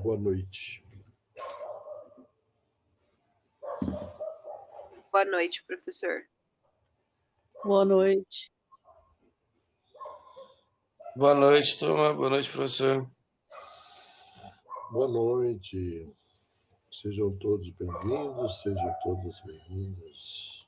Boa noite. Boa noite, professor. Boa noite. Boa noite, turma. Boa noite, professor. Boa noite. Sejam todos bem-vindos, sejam todas bem-vindas.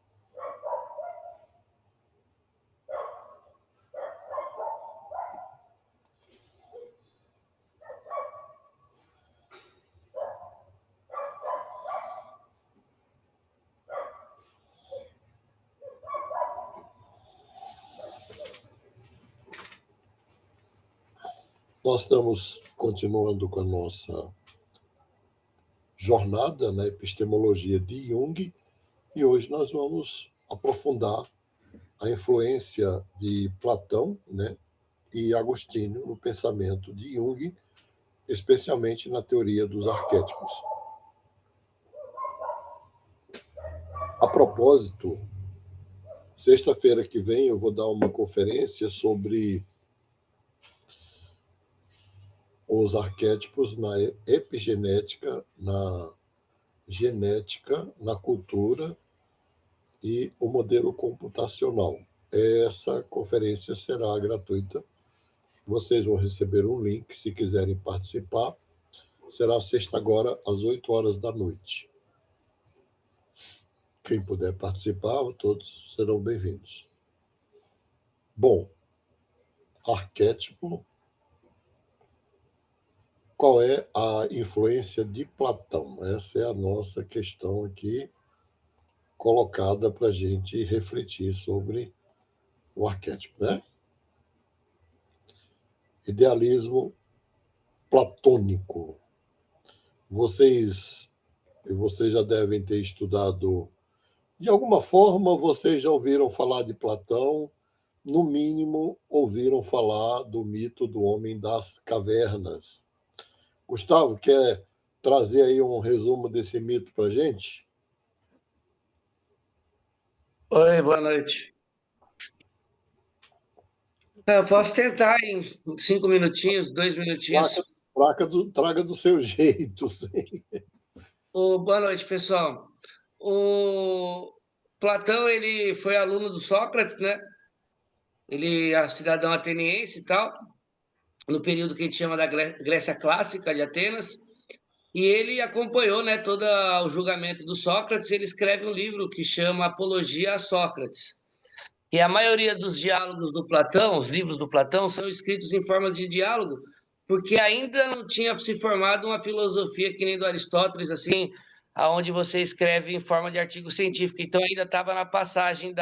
Nós estamos continuando com a nossa jornada na epistemologia de Jung e hoje nós vamos aprofundar a influência de Platão, e Agostinho no pensamento de Jung, especialmente na teoria dos arquétipos. A propósito, sexta-feira que vem eu vou dar uma conferência sobre os arquétipos na epigenética, na genética, na cultura e o modelo computacional. Essa conferência será gratuita. Vocês vão receber um link se quiserem participar. Será sexta agora, às 8 horas da noite. Quem puder participar, todos serão bem-vindos. Bom, arquétipo. Qual é a influência de Platão? Essa é a nossa questão aqui, colocada para a gente refletir sobre o arquétipo, né? Idealismo platônico. Vocês já devem ter estudado, de alguma forma, vocês já ouviram falar de Platão, no mínimo, ouviram falar do mito do homem das cavernas. Gustavo, quer trazer aí um resumo desse mito para a gente? Oi, boa noite. Eu posso tentar em 5 minutinhos, 2 minutinhos. Traga do seu jeito, sim. Boa noite, pessoal. O Platão, ele foi aluno do Sócrates, né? Ele é cidadão ateniense e tal, no período que a gente chama da Grécia Clássica de Atenas. E ele acompanhou, né, todo o julgamento do Sócrates. Ele escreve um livro que chama Apologia a Sócrates. E a maioria dos diálogos do Platão, os livros do Platão, são escritos em formas de diálogo, porque ainda não tinha se formado uma filosofia que nem do Aristóteles, assim, aonde você escreve em forma de artigo científico. Então ainda estava na passagem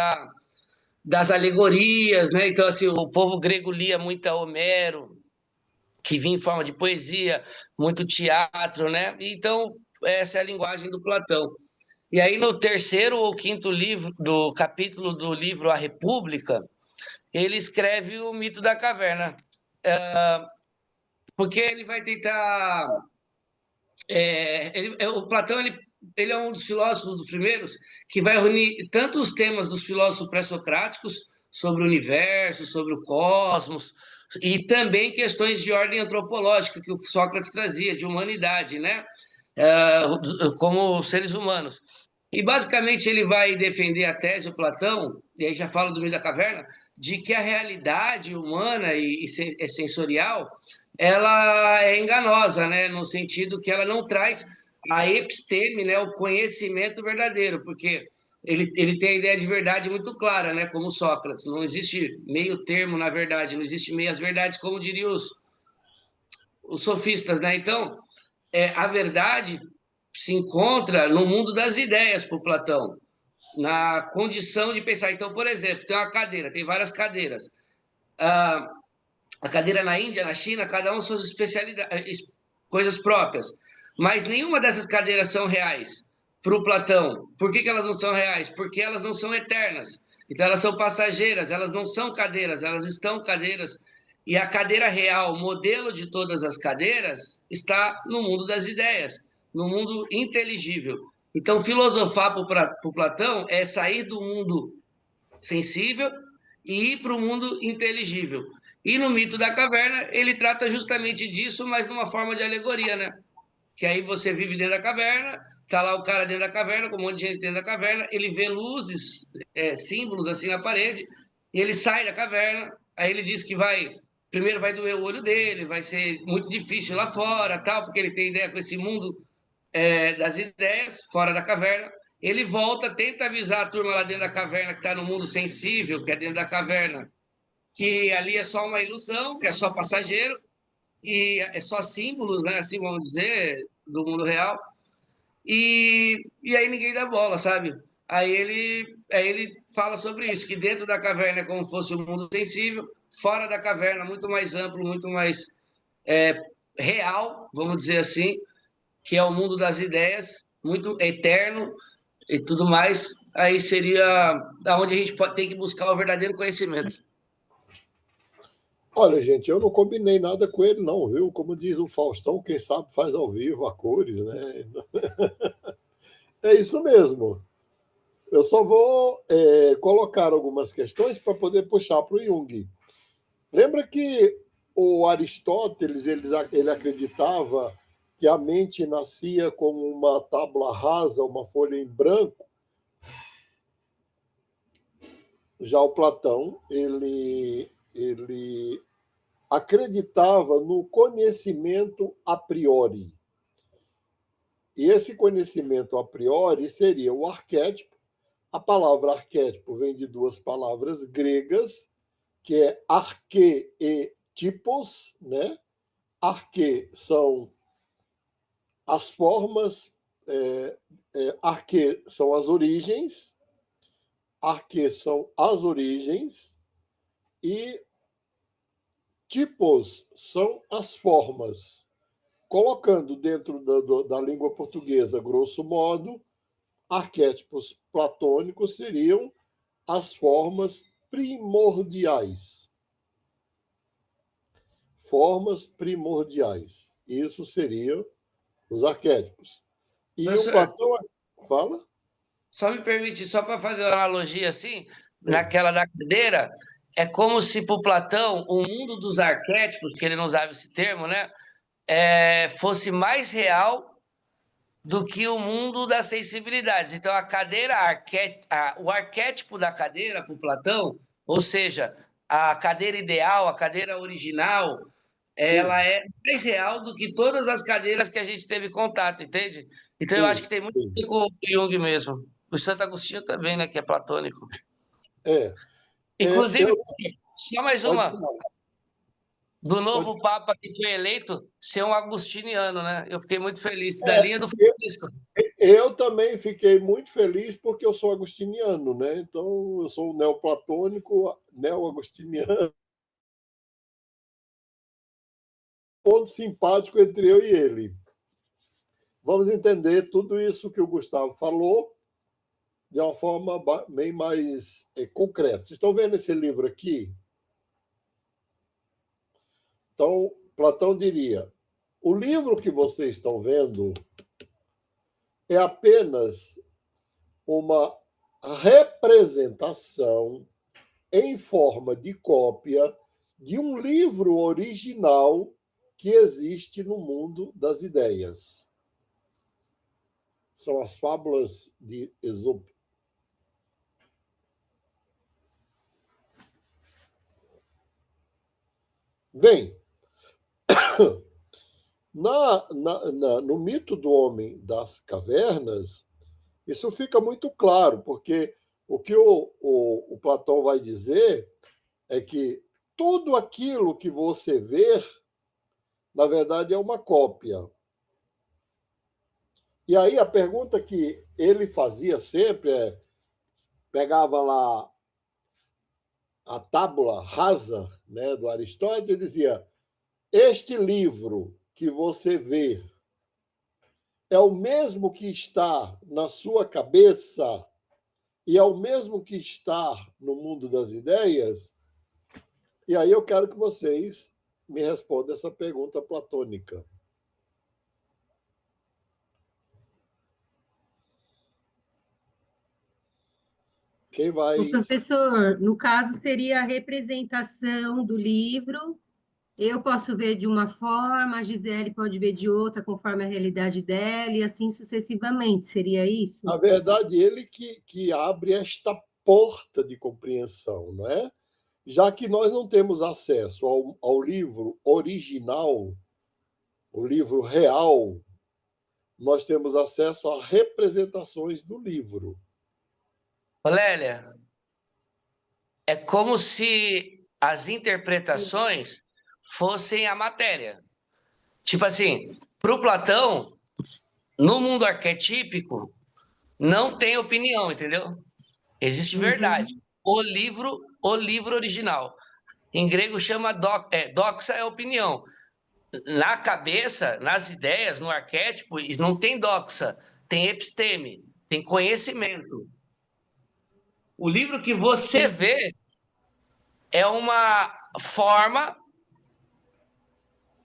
das alegorias, né? Então, assim, o povo grego lia muito a Homero, que vinha em forma de poesia, muito teatro, né? Então, essa é a linguagem do Platão. E aí, no terceiro ou quinto livro do capítulo do livro A República, ele escreve o mito da caverna. Porque ele vai tentar. O Platão ele é um dos filósofos dos primeiros que vai reunir tanto os temas dos filósofos pré-socráticos sobre o universo, sobre o cosmos, e também questões de ordem antropológica que o Sócrates trazia, de humanidade, né? Como seres humanos. E basicamente ele vai defender a tese, o Platão, e aí já falo do mito da caverna, de que a realidade humana e sensorial ela é enganosa, né? No sentido que ela não traz a episteme, né? O conhecimento verdadeiro, porque ele tem a ideia de verdade muito clara, né? Como Sócrates, não existe meio termo na verdade, não existe meias verdades, como diriam os sofistas, né? Então, a verdade se encontra no mundo das ideias, por Platão, na condição de pensar. Então, por exemplo, tem uma cadeira, tem várias cadeiras. A cadeira na Índia, na China, cada um suas especialidades, coisas próprias. Mas nenhuma dessas cadeiras são reais para o Platão. Por que elas não são reais? Porque elas não são eternas. Então, elas são passageiras, elas não são cadeiras, elas estão cadeiras. E a cadeira real, o modelo de todas as cadeiras, está no mundo das ideias, no mundo inteligível. Então, filosofar para o Platão é sair do mundo sensível e ir para o mundo inteligível. E no mito da caverna, ele trata justamente disso, mas numa forma de alegoria, né? Que aí você vive dentro da caverna, tá lá o cara dentro da caverna, com um monte de gente dentro da caverna, ele vê luzes, símbolos assim na parede, e ele sai da caverna, aí ele diz que primeiro vai doer o olho dele, vai ser muito difícil lá fora, tal, porque ele tem ideia com esse mundo das ideias, fora da caverna. Ele volta, tenta avisar a turma lá dentro da caverna que está no mundo sensível, que é dentro da caverna, que ali é só uma ilusão, que é só passageiro, e é só símbolos, né? Assim vamos dizer, do mundo real. E aí ninguém dá bola, sabe? Aí ele fala sobre isso, que dentro da caverna é como se fosse um mundo sensível, fora da caverna muito mais amplo, muito mais é, real, vamos dizer assim, que é o mundo das ideias, muito eterno e tudo mais. Aí seria aonde a gente tem que buscar o verdadeiro conhecimento. Olha, gente, eu não combinei nada com ele, não, viu? Como diz o Faustão, quem sabe faz ao vivo, a cores, né? É isso mesmo. Eu só vou colocar algumas questões para poder puxar para o Jung. Lembra que o Aristóteles ele acreditava que a mente nascia como uma tábua rasa, uma folha em branco? Já o Platão ele acreditava no conhecimento a priori. E esse conhecimento a priori seria o arquétipo. A palavra arquétipo vem de duas palavras gregas, que é arque e tipos, né? Arque são as formas, arque são as origens, arque são as origens e tipos são as formas. Colocando dentro da língua portuguesa, grosso modo, arquétipos platônicos seriam as formas primordiais. Formas primordiais. Isso seriam os arquétipos. E o Professor, Platão fala? só me permite, só para fazer uma analogia assim, Sim, naquela da cadeira, é como se para o Platão o mundo dos arquétipos, que ele não usava esse termo, né, fosse mais real do que o mundo das sensibilidades. Então, a cadeira, o arquétipo da cadeira para o Platão, ou seja, a cadeira ideal, a cadeira original, ela sim, é mais real do que todas as cadeiras que a gente teve contato, entende? Então, eu acho sim, que tem muito a sim. ver com o Jung mesmo. O Santo Agostinho também, né, que é platônico. É, Inclusive, eu, só mais pode uma, falar, do pode novo falar. Papa que foi eleito, ser um agostiniano, né? Eu fiquei muito feliz, da linha do Eu, Francisco. eu também fiquei muito feliz porque eu sou agostiniano, né? Então, eu sou neoplatônico, neo-agostiniano, ponto simpático entre eu e ele. Vamos entender tudo isso que o Gustavo falou de uma forma bem mais concreta. Vocês estão vendo esse livro aqui? Então, Platão diria: o livro que vocês estão vendo é apenas uma representação em forma de cópia de um livro original que existe no mundo das ideias. São as fábulas de Esopo. Bem, no mito do homem das cavernas, isso fica muito claro, porque o que o Platão vai dizer é que tudo aquilo que você vê, na verdade, é uma cópia. E aí a pergunta que ele fazia sempre pegava lá a tábula rasa, né, do Aristóteles e dizia: este livro que você vê é o mesmo que está na sua cabeça e é o mesmo que está no mundo das ideias? E aí eu quero que vocês me respondam essa pergunta platônica. Quem O vai... professor, no caso, seria a representação do livro. Eu posso ver de uma forma, a Gisele pode ver de outra, conforme a realidade dela, e assim sucessivamente. Seria isso? Na verdade, ele que abre esta porta de compreensão, não é? Já que nós não temos acesso ao livro original, o livro real, nós temos acesso a representações do livro. Lélia, é como se as interpretações fossem a matéria. Tipo assim, para o Platão, no mundo arquetípico, não tem opinião, entendeu? Existe verdade. Uhum. O livro original. Em grego chama doxa é opinião. Na cabeça, nas ideias, no arquétipo, não tem doxa, tem episteme, tem conhecimento. O livro que você vê é uma forma,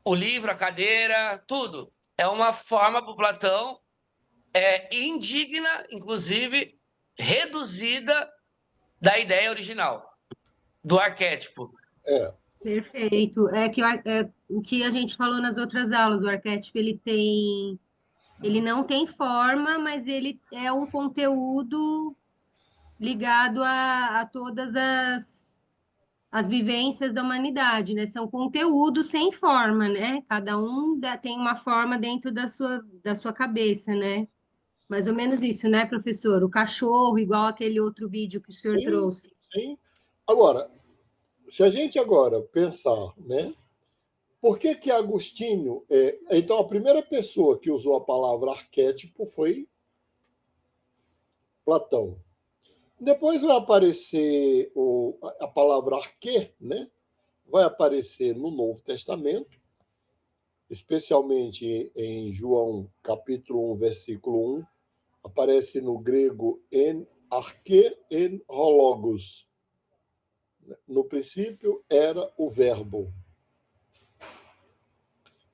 o livro, a cadeira, tudo. É uma forma para o Platão indigna, inclusive reduzida da ideia original, do arquétipo. É, Perfeito. O que a gente falou nas outras aulas, o arquétipo ele não tem forma, mas ele é um conteúdo ligado a todas as vivências da humanidade, né? São conteúdos sem forma, né? Cada um tem uma forma dentro da sua cabeça, né? Mais ou menos isso, né, professor? O cachorro, igual aquele outro vídeo que o senhor sim, trouxe. sim. Agora, se a gente agora pensar, né? Por que Agostinho... Então, a primeira pessoa que usou a palavra arquétipo foi Platão. Depois vai aparecer a palavra arquê, né? Vai aparecer no Novo Testamento, especialmente em João capítulo 1, versículo 1, aparece no grego en arquê en hologos. No princípio era o verbo.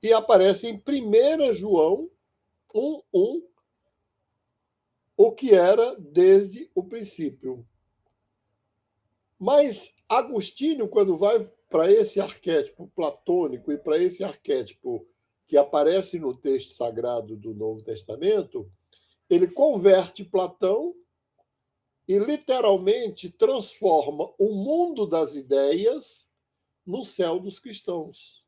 E aparece em 1 João 1:1 o que era desde o princípio. Mas Agostinho, quando vai para esse arquétipo platônico e para esse arquétipo que aparece no texto sagrado do Novo Testamento, ele converte Platão e literalmente transforma o mundo das ideias no céu dos cristãos.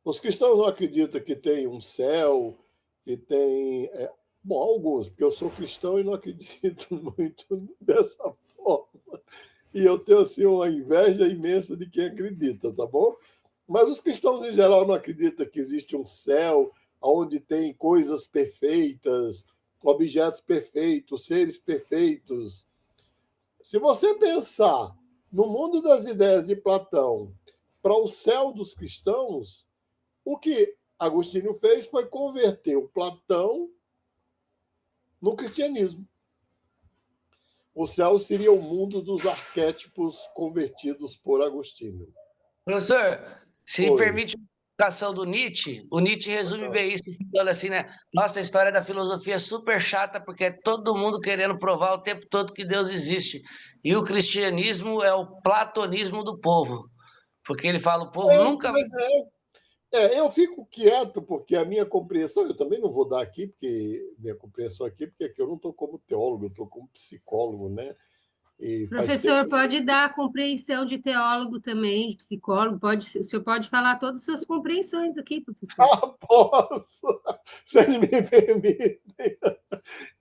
Os cristãos não acreditam que tem um céu, que tem. Bom, alguns, porque eu sou cristão e não acredito muito dessa forma. E eu tenho assim, uma inveja imensa de quem acredita, tá bom? Mas os cristãos, em geral, não acreditam que existe um céu onde tem coisas perfeitas, objetos perfeitos, seres perfeitos. Se você pensar no mundo das ideias de Platão para o céu dos cristãos, o que Agostinho fez foi converter o Platão no cristianismo. O céu seria o mundo dos arquétipos convertidos por Agostinho. Professor, se me Oi. permite uma citação do Nietzsche, o Nietzsche resume bem isso, falando assim, né? Nossa, a história da filosofia é super chata porque é todo mundo querendo provar o tempo todo que Deus existe. E o cristianismo é o platonismo do povo. Porque ele fala, o povo nunca vai. Mas eu fico quieto porque a minha compreensão, eu também não vou dar aqui, porque minha compreensão aqui, porque aqui eu não estou como teólogo, eu estou como psicólogo, né? E faz tempo Professor, que... pode dar a compreensão de teólogo também, de psicólogo, o senhor pode falar todas as suas compreensões aqui, professor. Posso! Vocês me permitem? Sim,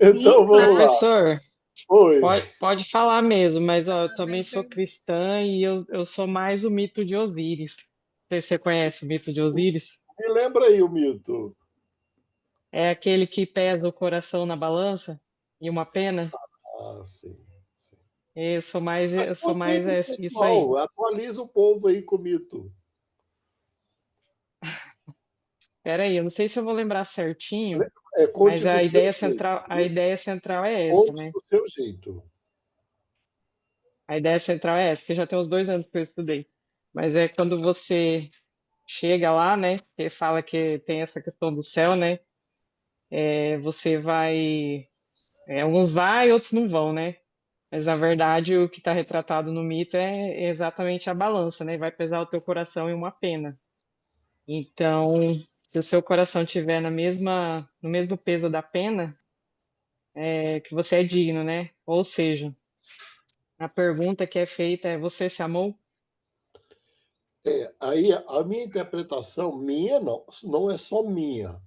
Então vamos claro. lá. Professor, Oi. pode falar mesmo, mas ó, eu também sou cristã e eu sou mais o mito de Osíris. Não sei se você conhece o mito de Osíris. Me lembra aí o mito. É aquele que pesa o coração na balança e uma pena. Ah, sim. Sim. Mas Eu sou conta aí mais pro isso aí. pessoal, atualiza o povo aí com o mito. Peraí, eu não sei se eu vou lembrar certinho, Conte mas do seu jeito. a ideia central é essa, Conte né? do seu jeito. A ideia central é essa, porque já tem uns 2 anos que eu estudei. Mas é quando você chega lá, né? Que fala que tem essa questão do céu, né? você vai. Alguns vai, outros não vão, né? Mas, na verdade, o que está retratado no mito é exatamente a balança, né? Vai pesar o teu coração em uma pena. Então, se o seu coração estiver no mesmo peso da pena, que você é digno, né? Ou seja, a pergunta que é feita é: você se amou? Aí a minha interpretação, minha não é só minha.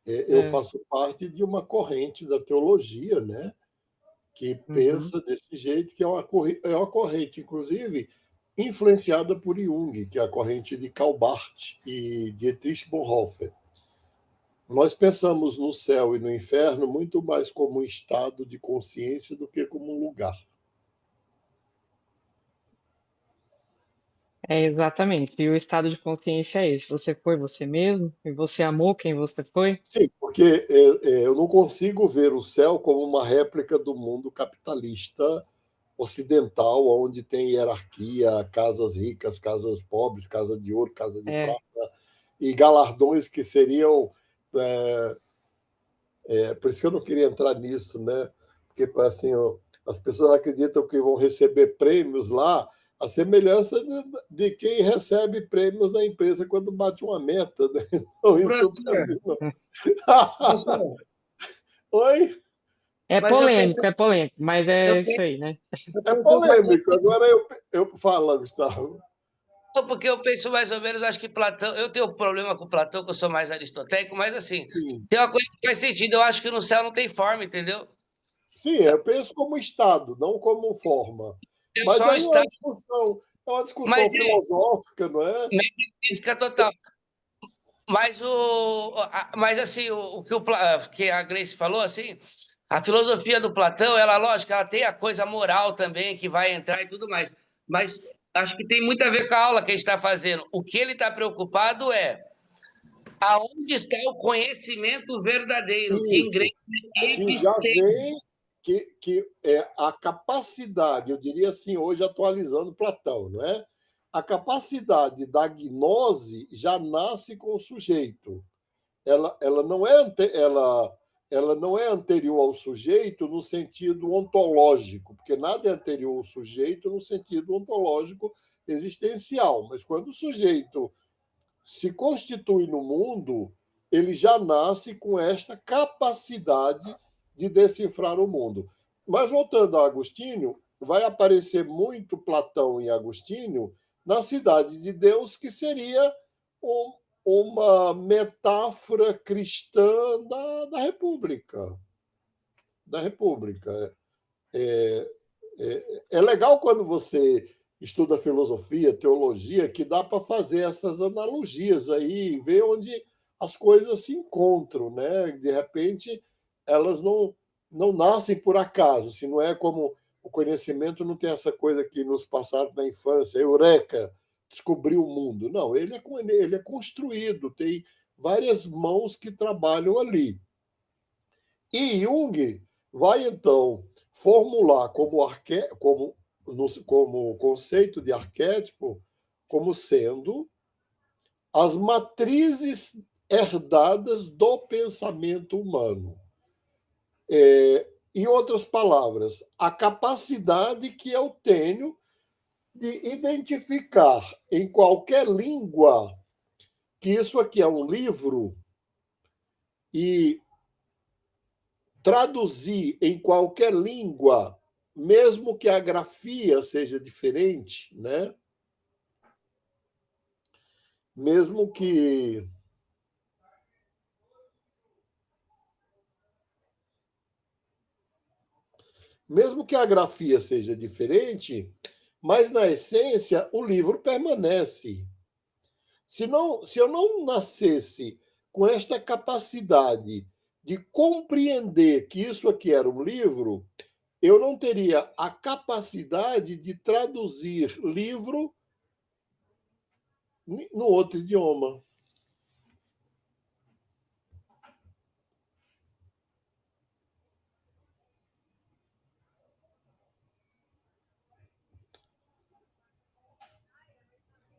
Eu É, faço parte de uma corrente da teologia, né, que uhum. pensa desse jeito, que é uma corrente, inclusive, influenciada por Jung, que é a corrente de Karl Barth e Dietrich Bonhoeffer. Nós pensamos no céu e no inferno muito mais como um estado de consciência do que como um lugar. Exatamente. E o estado de consciência é esse: você foi você mesmo e você amou quem você foi? Sim, porque eu não consigo ver o céu como uma réplica do mundo capitalista ocidental, onde tem hierarquia, casas ricas, casas pobres, casa de ouro, casa de É, prata, e galardões que seriam. Por isso que eu não queria entrar nisso, né? Porque assim, as pessoas acreditam que vão receber prêmios lá, a semelhança de quem recebe prêmios na empresa quando bate uma meta. Né? Então, isso para Professor, mim. Não. professor, Oi? mas é polêmico, mas eu é isso penso, aí, né? eu É penso mais ou polêmico. Agora eu falo, Gustavo. porque eu penso mais ou menos, acho que Platão, eu tenho um problema com Platão, que eu sou mais aristotélico, mas assim, Sim. tem uma coisa que faz sentido, eu acho que no céu não tem forma, entendeu? Sim, eu penso como Estado, não como forma. Tem Mas só um aí estado, é uma mas discussão filosófica, não é? metafísica total. Mas assim, o que, que a Grace falou, assim, a filosofia do Platão, ela, lógico, ela tem a coisa moral também, que vai entrar e tudo mais, mas acho que tem muito a ver com a aula que a gente está fazendo. O que ele está preocupado é aonde está o conhecimento verdadeiro, que em grego Isso, é que já episteme. vem, que é a capacidade, eu diria assim, hoje atualizando Platão, não é? A capacidade da gnose já nasce com o sujeito. Ela não é ela não é anterior ao sujeito no sentido ontológico, porque nada é anterior ao sujeito no sentido ontológico existencial. Mas quando o sujeito se constitui no mundo, ele já nasce com esta capacidade de decifrar o mundo. Mas voltando a Agostinho, vai aparecer muito Platão e Agostinho na cidade de Deus, que seria um, uma metáfora cristã da República. Da República. É legal quando você estuda filosofia, teologia, que dá para fazer essas analogias aí, ver onde as coisas se encontram, né? De repente, elas não nascem por acaso, se não é como o conhecimento não tem essa coisa que nos passaram na infância, eureka, descobriu o mundo. Não, ele é construído, tem várias mãos que trabalham ali. E Jung vai, então, formular como conceito de arquétipo como sendo as matrizes herdadas do pensamento humano. Em outras palavras, a capacidade que eu tenho de identificar em qualquer língua que isso aqui é um livro e traduzir em qualquer língua, mesmo que a grafia seja diferente, né? Mesmo que mesmo que a grafia seja diferente, mas na essência o livro permanece. Se eu não nascesse com esta capacidade de compreender que isso aqui era um livro, eu não teria a capacidade de traduzir livro no outro idioma.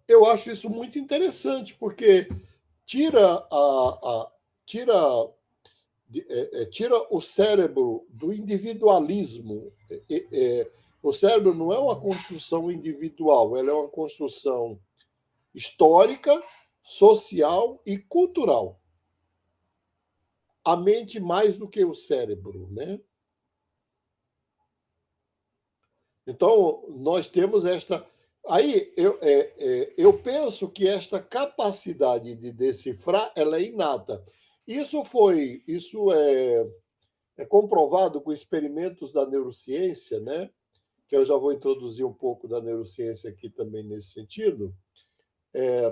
Eu acho isso muito interessante, porque tira, tira tira o cérebro do individualismo. O cérebro não é uma construção individual, ela é uma construção histórica, social e cultural. A mente mais do que o cérebro, né? Então, nós temos esta... Aí, eu penso que esta capacidade de decifrar ela é inata. Isso é comprovado com experimentos da neurociência, né? Que eu já vou introduzir um pouco da neurociência aqui também nesse sentido.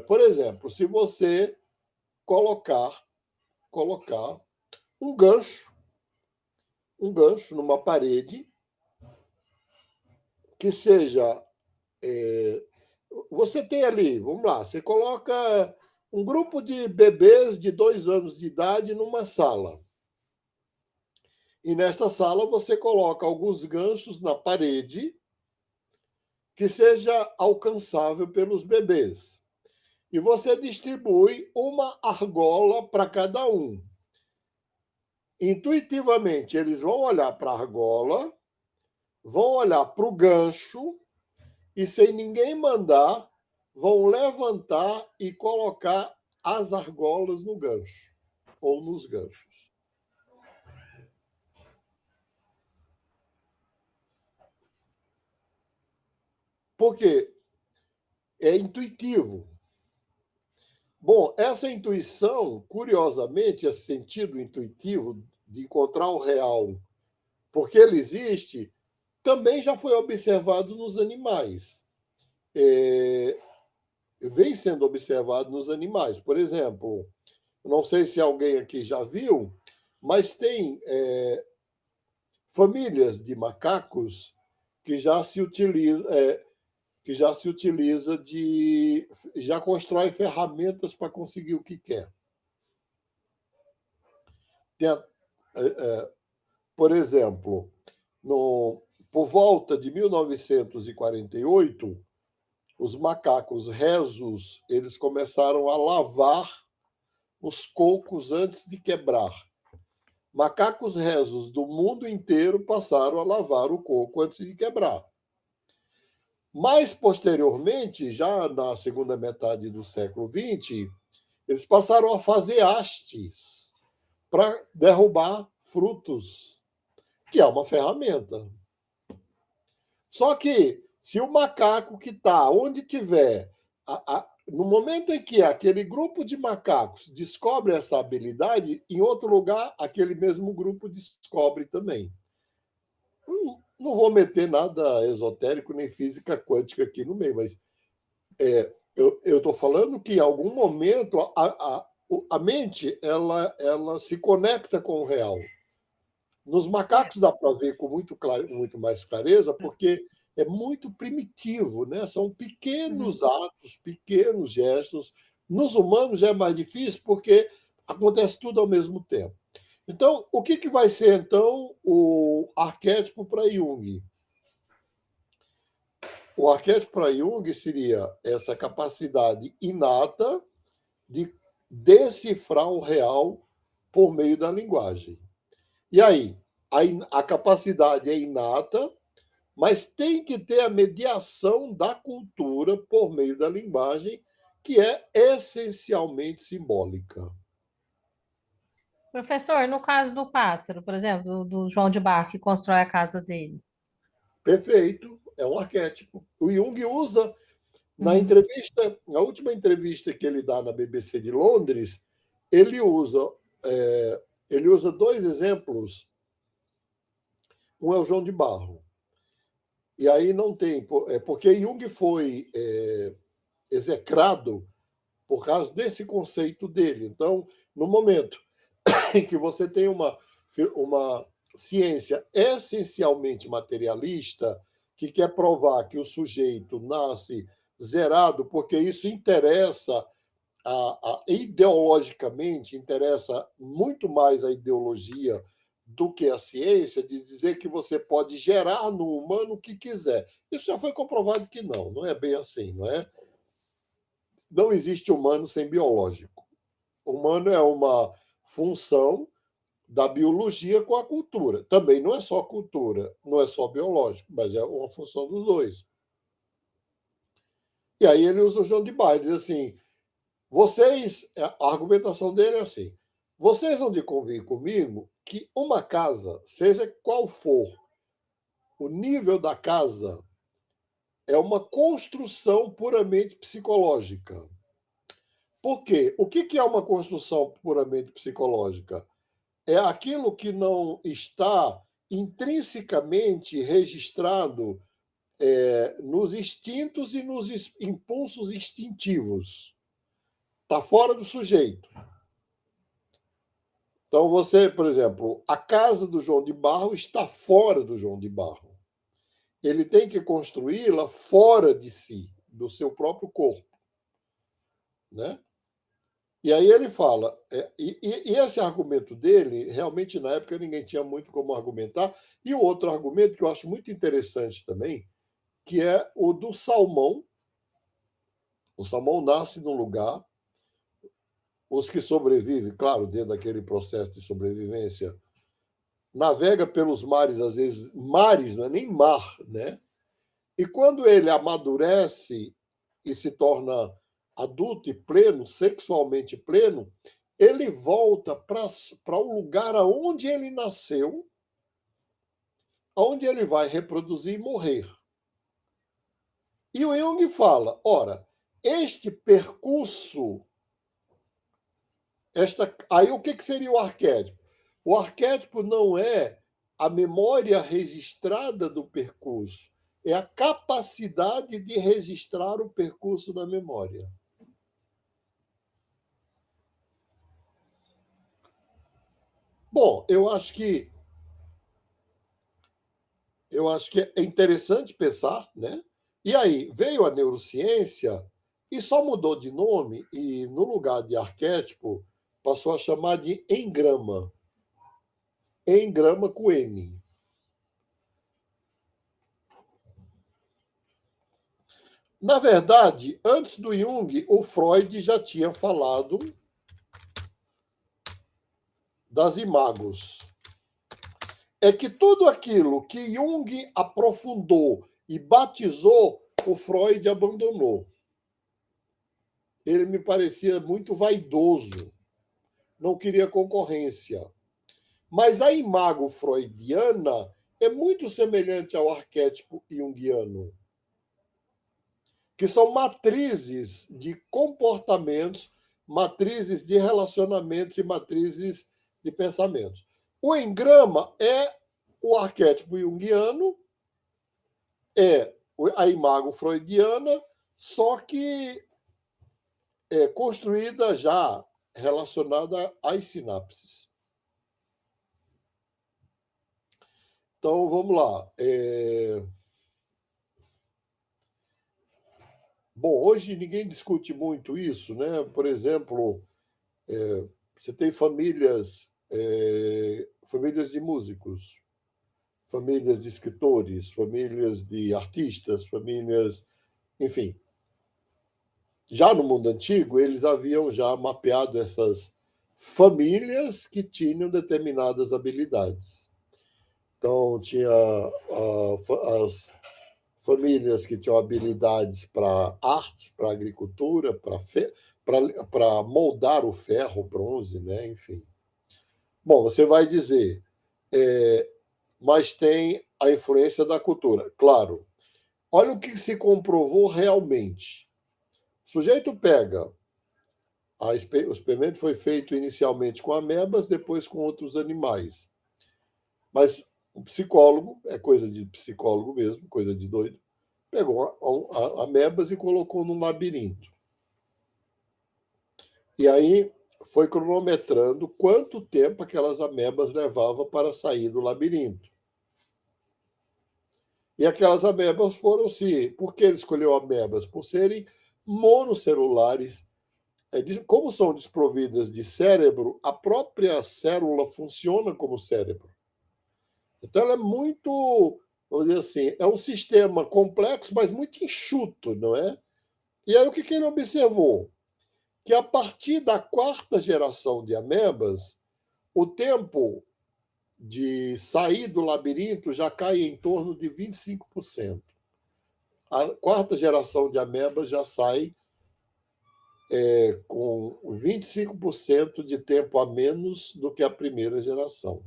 Por exemplo, se você colocar um gancho numa parede que seja... você tem ali, vamos lá, você coloca um grupo de bebês de 2 anos de idade numa sala. E nesta sala você coloca alguns ganchos na parede que seja alcançável pelos bebês. E você distribui uma argola para cada um. Intuitivamente, eles vão olhar para a argola, vão olhar para o gancho e, sem ninguém mandar, vão levantar e colocar as argolas no gancho ou nos ganchos. Porque é intuitivo. Bom, essa intuição, curiosamente, esse sentido intuitivo de encontrar o real, porque ele existe, também já foi observado nos animais. Vem sendo observado nos animais. Por exemplo, não sei se alguém aqui já viu, mas tem famílias de macacos que já se utiliza já constrói ferramentas para conseguir o que quer. Por exemplo, por volta de 1948, os macacos rezos eles começaram a lavar os cocos antes de quebrar. Macacos rezos do mundo inteiro passaram a lavar o coco antes de quebrar. Mais posteriormente, já na segunda metade do século XX, eles passaram a fazer hastes para derrubar frutos, que é uma ferramenta. Só que, se o macaco que está onde tiver, no momento em que aquele grupo de macacos descobre essa habilidade, em outro lugar, aquele mesmo grupo descobre também. Não vou meter nada esotérico nem física quântica aqui no meio, mas eu estou falando que, em algum momento, a mente ela se conecta com o real. Nos macacos dá para ver com muito mais clareza, porque é muito primitivo, né? São pequenos atos, pequenos gestos. Nos humanos já é mais difícil, porque acontece tudo ao mesmo tempo. Então, o que vai ser, então, o arquétipo para Jung? O arquétipo para Jung seria essa capacidade inata de decifrar o real por meio da linguagem. E aí, a capacidade é inata, mas tem que ter a mediação da cultura por meio da linguagem, que é essencialmente simbólica. Professor, no caso do pássaro, por exemplo, do João de Barro, que constrói a casa dele. Perfeito, é um arquétipo. O Jung usa, na última entrevista que ele dá na BBC de Londres, ele usa 2 exemplos. Um é o João de Barro. E aí não tem, porque Jung foi execrado por causa desse conceito dele. Então, no momento em que você tem uma ciência essencialmente materialista, que quer provar que o sujeito nasce zerado, porque isso interessa ideologicamente, interessa muito mais a ideologia do que a ciência, de dizer que você pode gerar no humano o que quiser. Isso já foi comprovado que não é bem assim, não é? Não existe humano sem biológico. O humano é uma função da biologia com a cultura. Também não é só cultura, não é só biológico, mas é uma função dos dois. E aí ele usa o João de Barro, diz assim, a argumentação dele é assim, vocês vão de convir comigo que uma casa, seja qual for o nível da casa, é uma construção puramente psicológica. Por quê? O que é uma construção puramente psicológica? É aquilo que não está intrinsecamente registrado nos instintos e nos impulsos instintivos. Está fora do sujeito. Então, você, por exemplo, a casa do João de Barro está fora do João de Barro. Ele tem que construí-la fora de si, do seu próprio corpo. Né? E aí ele fala, e esse argumento dele, realmente na época ninguém tinha muito como argumentar, e o outro argumento que eu acho muito interessante também, que é o do salmão. O salmão nasce num lugar, os que sobrevivem, claro, dentro daquele processo de sobrevivência, navega pelos mares, às vezes, mares, não é nem mar, né? E quando ele amadurece e se torna adulto e pleno, sexualmente pleno, ele volta para o lugar aonde ele nasceu, onde ele vai reproduzir e morrer. E o Jung fala, ora, este percurso, aí o que seria o arquétipo? O arquétipo não é a memória registrada do percurso, é a capacidade de registrar o percurso da memória. Bom, eu acho que é interessante pensar, né? E aí veio a neurociência e só mudou de nome e no lugar de arquétipo passou a chamar de engrama. Engrama com N. Na verdade, antes do Jung, o Freud já tinha falado das imagos. É que tudo aquilo que Jung aprofundou e batizou, o Freud abandonou. Ele me parecia muito vaidoso, não queria concorrência. Mas a imago freudiana é muito semelhante ao arquétipo junguiano, que são matrizes de comportamentos, matrizes de relacionamentos e matrizes de pensamentos. O engrama é o arquétipo junguiano, é a imago freudiana, só que é construída já relacionada às sinapses. Então, vamos lá. Bom, hoje ninguém discute muito isso, né? Por exemplo, você tem famílias de músicos, famílias de escritores, famílias de artistas, famílias, enfim. Já no mundo antigo, eles haviam já mapeado essas famílias que tinham determinadas habilidades. Então, tinha as famílias que tinham habilidades para artes, para agricultura, para moldar o ferro, o bronze, né? Enfim. Bom, você vai dizer, mas tem a influência da cultura. Claro, olha o que se comprovou realmente. O sujeito pega, o experimento foi feito inicialmente com amebas, depois com outros animais. Mas o psicólogo, é coisa de psicólogo mesmo, coisa de doido, pegou amebas e colocou num labirinto. E aí foi cronometrando quanto tempo aquelas amebas levavam para sair do labirinto. E aquelas amebas foram-se... Por que ele escolheu amebas? Por serem monocelulares. Como são desprovidas de cérebro, a própria célula funciona como cérebro. Então, ela é muito, vamos dizer assim, é um sistema complexo, mas muito enxuto, não é? E aí, o que ele observou? Que a partir da quarta geração de amebas, o tempo de sair do labirinto já cai em torno de 25%. A quarta geração de amebas já sai com 25% de tempo a menos do que a primeira geração.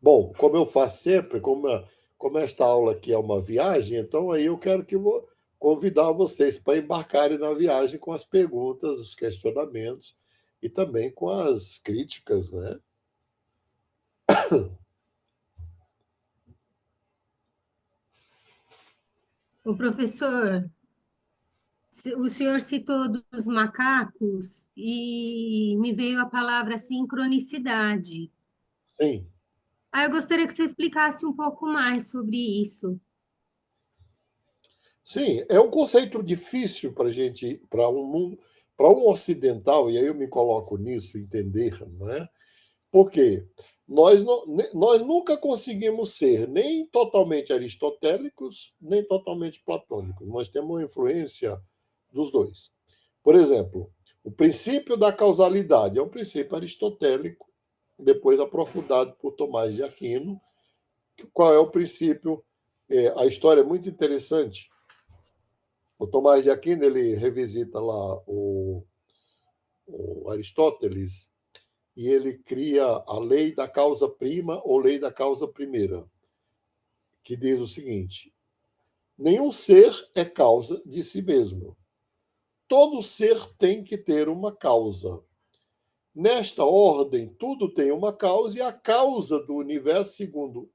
Bom, como eu faço sempre, como esta aula aqui é uma viagem, então aí eu quero vou convidar vocês para embarcarem na viagem com as perguntas, os questionamentos e também com as críticas, né? O professor, o senhor citou dos macacos e me veio a palavra sincronicidade. Sim. Eu gostaria que você explicasse um pouco mais sobre isso. Sim, é um conceito difícil para gente, para um ocidental, e aí eu me coloco nisso, entender, não é? Porque nós nunca conseguimos ser nem totalmente aristotélicos, nem totalmente platônicos. Nós temos uma influência dos dois. Por exemplo, o princípio da causalidade é um princípio aristotélico, depois aprofundado por Tomás de Aquino. Qual é o princípio? A história é muito interessante. O Tomás de Aquino ele revisita lá o Aristóteles e ele cria a lei da causa prima ou lei da causa primeira, que diz o seguinte: nenhum ser é causa de si mesmo. Todo ser tem que ter uma causa. Nesta ordem, tudo tem uma causa, e a causa do universo, segundo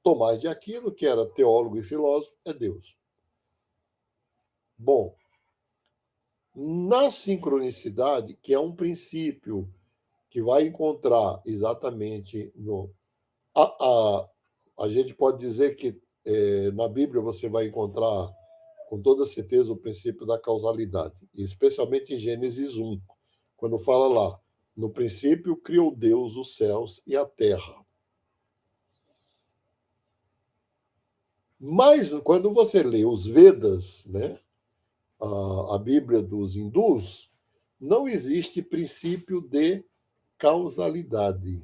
Tomás de Aquino, que era teólogo e filósofo, é Deus. Bom, na sincronicidade, que é um princípio que vai encontrar exatamente no. A gente pode dizer que na Bíblia você vai encontrar com toda certeza o princípio da causalidade, especialmente em Gênesis 1, quando fala lá, no princípio criou Deus os céus e a terra. Mas quando você lê os Vedas, né, a Bíblia dos hindus, não existe princípio de causalidade.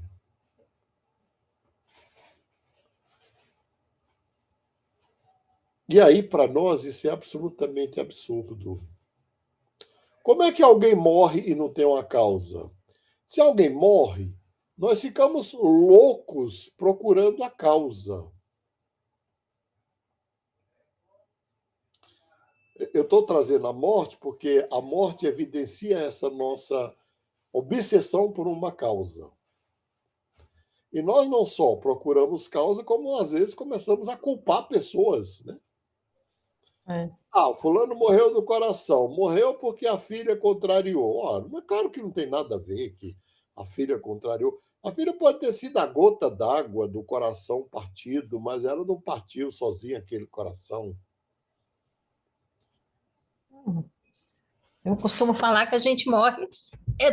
E aí, para nós, isso é absolutamente absurdo. Como é que alguém morre e não tem uma causa? Se alguém morre, nós ficamos loucos procurando a causa. Eu estou trazendo a morte porque a morte evidencia essa nossa obsessão por uma causa. E nós não só procuramos causa, como às vezes começamos a culpar pessoas, né? O fulano morreu do coração. Morreu porque a filha contrariou. Mas claro que não tem nada a ver que a filha contrariou. A filha pode ter sido a gota d'água do coração partido, mas ela não partiu sozinha aquele coração. Eu costumo falar que a gente morre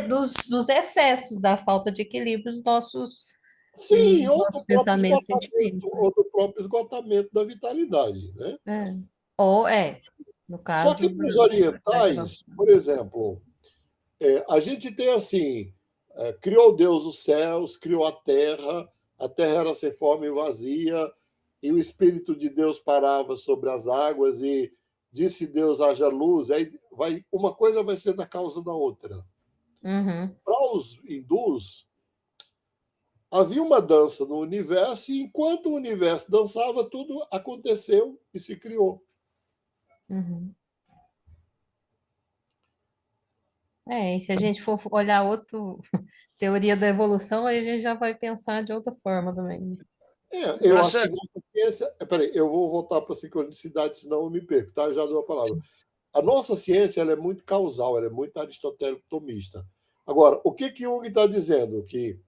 dos excessos, da falta de equilíbrio dos Sim, ou do nossos próprio pensamentos e esgotamento, sentimentos, né? ou do próprio esgotamento da vitalidade, né? Ou no Só caso que para os da orientais, relação. por exemplo, a gente tem assim, criou Deus os céus, criou a terra era sem forma e vazia, e o Espírito de Deus parava sobre as águas, e disse Deus, haja luz, aí uma coisa vai ser da causa da outra. Uhum. Para os hindus, havia uma dança no universo, e enquanto o universo dançava, tudo aconteceu e se criou. Uhum. E se a gente for olhar outra teoria da evolução, aí a gente já vai pensar de outra forma também. Eu acho que nossa ciência. Peraí, eu vou voltar para a sincronicidade, senão eu me perco, tá? Eu já dou a palavra. A nossa ciência ela é muito causal, ela é muito aristotélico-tomista. Agora, o que Jung está dizendo? Que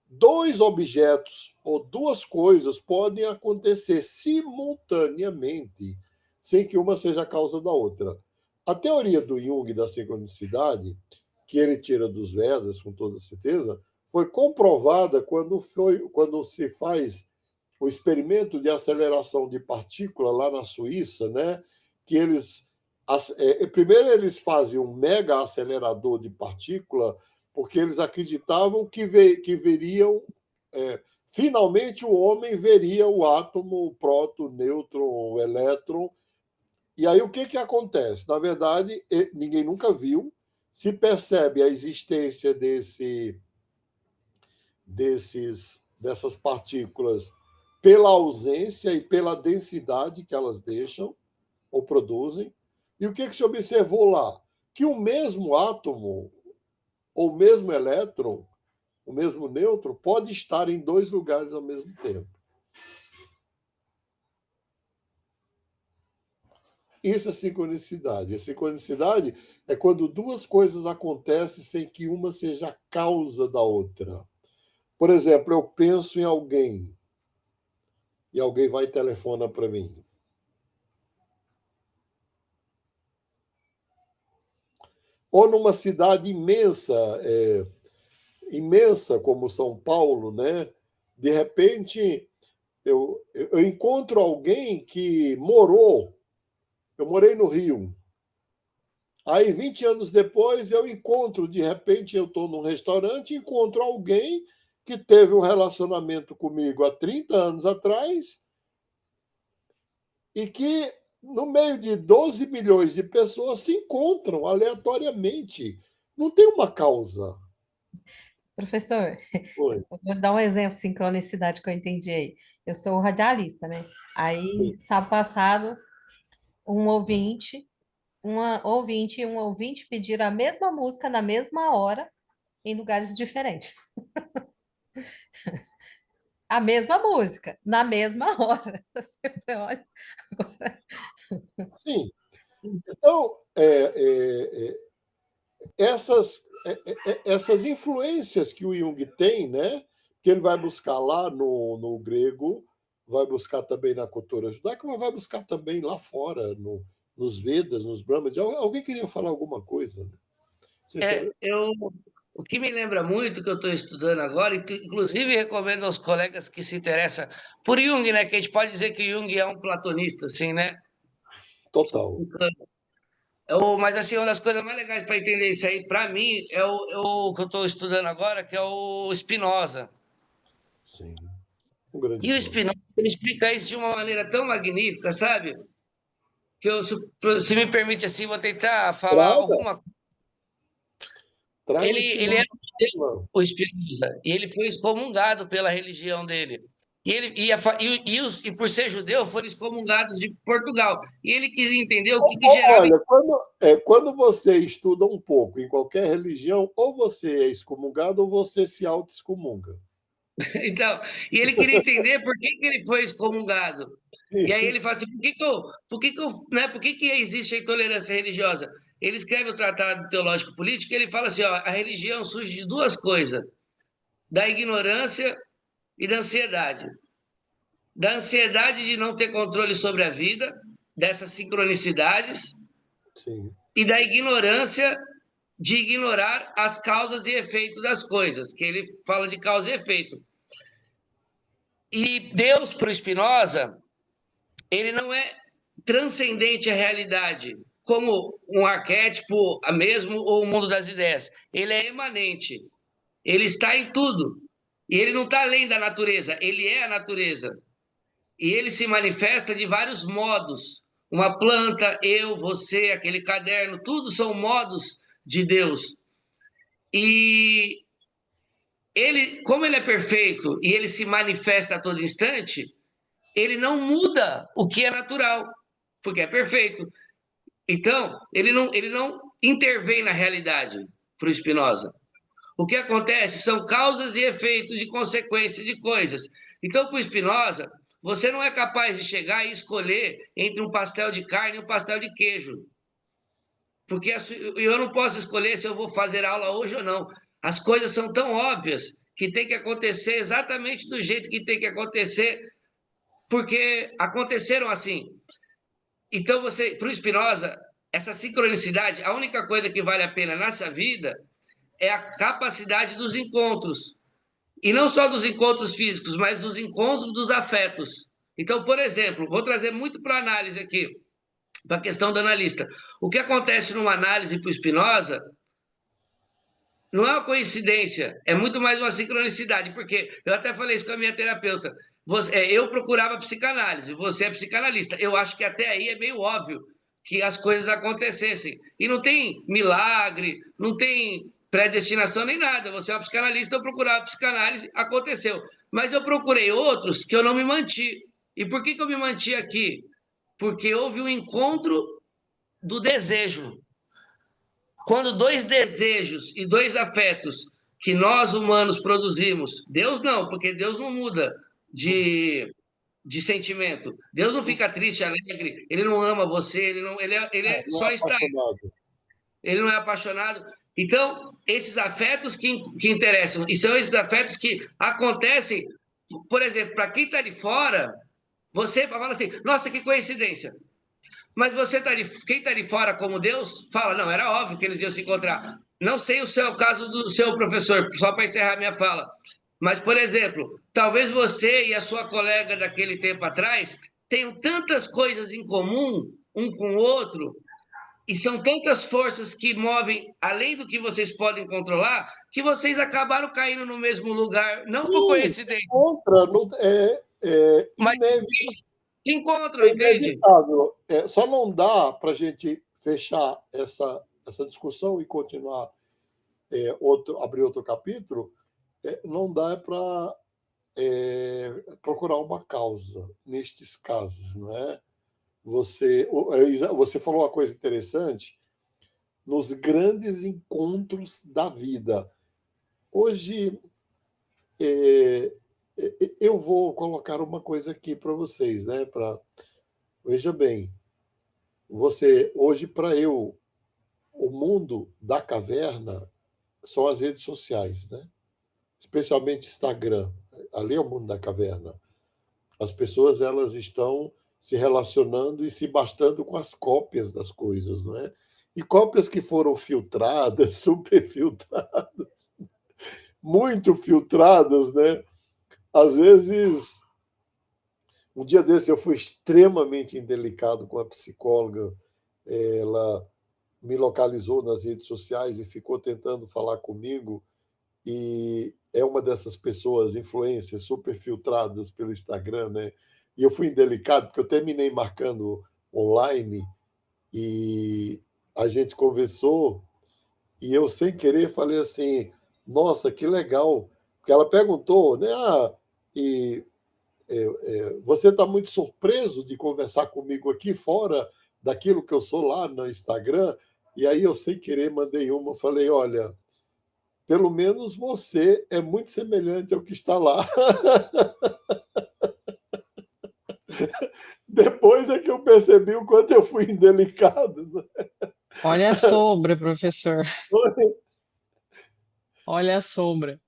dois objetos ou duas coisas podem acontecer simultaneamente, sem que uma seja a causa da outra. A teoria do Jung da sincronicidade, que ele tira dos Vedas, com toda certeza, foi comprovada quando se faz o experimento de aceleração de partícula lá na Suíça, né? Que eles Primeiro, eles fazem um mega acelerador de partícula, porque eles acreditavam que veriam. Finalmente, o homem veria o átomo, o próton, o nêutron, o elétron. E aí, o que acontece? Na verdade, ninguém nunca viu. Se percebe a existência dessas partículas pela ausência e pela densidade que elas deixam ou produzem. E o que se observou lá? Que o mesmo átomo, ou o mesmo elétron, o mesmo nêutron, pode estar em dois lugares ao mesmo tempo. Isso é sincronicidade. A sincronicidade é quando duas coisas acontecem sem que uma seja a causa da outra. Por exemplo, eu penso em alguém e alguém vai e telefona para mim. Ou numa cidade imensa como São Paulo, né? De repente, eu encontro alguém que morou. Eu morei no Rio. Aí, 20 anos depois, eu encontro, de repente, eu estou num restaurante e encontro alguém que teve um relacionamento comigo há 30 anos atrás e que, no meio de 12 milhões de pessoas, se encontram aleatoriamente. Não tem uma causa. Professor, Oi. vou dar um exemplo de sincronicidade que eu entendi aí. Eu sou radialista, né? Aí, sábado passado, um ouvinte e um ouvinte pediram a mesma música na mesma hora, em lugares diferentes. A mesma música, na mesma hora. Você olha, Sim. Então, essas influências que o Jung tem, né, que ele vai buscar lá no grego, vai buscar também na cultura judaica, mas vai buscar também lá fora, nos Vedas, nos Brahmanas. Alguém queria falar alguma coisa? Né? O que me lembra muito que eu estou estudando agora, e que, inclusive recomendo aos colegas que se interessam por Jung, né? Que a gente pode dizer que Jung é um platonista, assim, né? Total. Mas assim, uma das coisas mais legais para entender isso aí, para mim, é o que eu estou estudando agora, que é o Spinoza. Sim. Um grande E o fã. Spinoza ele explica isso de uma maneira tão magnífica, sabe? Que eu, se me permite assim, vou tentar falar alguma coisa. Traga o Ele é Spinoza. o Spinoza, e ele foi excomungado pela religião dele. E por ser judeu, foram excomungados de Portugal. E ele quis entender o que gerava. Olha, quando você estuda um pouco em qualquer religião, ou você é excomungado ou você se auto-excomunga. Então, e ele queria entender por que ele foi excomungado. E aí ele fala assim, por que existe a intolerância religiosa? Ele escreve o Tratado Teológico Político e ele fala assim, ó, a religião surge de duas coisas, da ignorância e da ansiedade. Da ansiedade de não ter controle sobre a vida, dessas sincronicidades, Sim. e da ignorância de ignorar as causas e efeitos das coisas, que ele fala de causa e efeito. E Deus, para o Spinoza, ele não é transcendente à realidade, como um arquétipo mesmo ou o mundo das ideias. Ele é imanente. Ele está em tudo. E ele não está além da natureza, ele é a natureza. E ele se manifesta de vários modos. Uma planta, eu, você, aquele caderno, tudo são modos de Deus. E ele, como ele é perfeito e ele se manifesta a todo instante, ele não muda o que é natural, porque é perfeito. Então, ele não intervém na realidade para o Spinoza. O que acontece são causas e efeitos de consequências de coisas. Então, para o Spinoza, você não é capaz de chegar e escolher entre um pastel de carne e um pastel de queijo. Porque eu não posso escolher se eu vou fazer aula hoje ou não. As coisas são tão óbvias que tem que acontecer exatamente do jeito que tem que acontecer, porque aconteceram assim. Então, para o Spinoza, essa sincronicidade, a única coisa que vale a pena nessa vida é a capacidade dos encontros. E não só dos encontros físicos, mas dos encontros dos afetos. Então, por exemplo, vou trazer muito para análise aqui. para a questão do analista. O que acontece numa análise para o Spinoza não é uma coincidência, é muito mais uma sincronicidade, porque eu até falei isso com a minha terapeuta. Eu procurava psicanálise, você é psicanalista. Eu acho que até aí é meio óbvio que as coisas acontecessem. E não tem milagre, não tem predestinação nem nada. Você é uma psicanalista, eu procurava psicanálise, aconteceu. Mas eu procurei outros que eu não me manti. E por que eu me manti aqui? Porque houve um encontro do desejo. Quando dois desejos e dois afetos que nós humanos produzimos, Deus não, porque Deus não muda de sentimento. Deus não fica triste, alegre, ele não ama você, ele só está. Apaixonado. Ele não é apaixonado. Então, esses afetos que interessam, e são esses afetos que acontecem, por exemplo, para quem está de fora, você fala assim, nossa, que coincidência. Mas quem está de fora como Deus, fala, não, era óbvio que eles iam se encontrar. Não sei o caso do seu professor, só para encerrar minha fala. Mas, por exemplo, talvez você e a sua colega daquele tempo atrás tenham tantas coisas em comum, um com o outro, e são tantas forças que movem além do que vocês podem controlar, que vocês acabaram caindo no mesmo lugar, não por coincidência. Mas encontram, entende? Inevitável. Só não dá para a gente fechar essa discussão e continuar abrir outro capítulo. Não dá para procurar uma causa nestes casos, não é? Você falou uma coisa interessante, nos grandes encontros da vida. Hoje, eu vou colocar uma coisa aqui para vocês, né? Veja bem, hoje, para eu, o mundo da caverna são as redes sociais, né? Especialmente Instagram. Ali é o mundo da caverna. As pessoas, elas estão se relacionando e se bastando com as cópias das coisas, não é? E cópias que foram filtradas, super filtradas, muito filtradas, né? Às vezes, um dia desse eu fui extremamente indelicado com a psicóloga. Ela me localizou nas redes sociais e ficou tentando falar comigo, e é uma dessas pessoas, influências, super filtradas pelo Instagram, né? E eu fui indelicado, porque eu terminei marcando online e a gente conversou e eu, sem querer, falei assim, nossa, que legal. Porque ela perguntou, né? Você está muito surpreso de conversar comigo aqui fora daquilo que eu sou lá no Instagram? E aí eu, sem querer, mandei uma, falei, olha, pelo menos você é muito semelhante ao que está lá. Depois é que eu percebi o quanto eu fui indelicado. Olha a sombra, professor. Olha a sombra.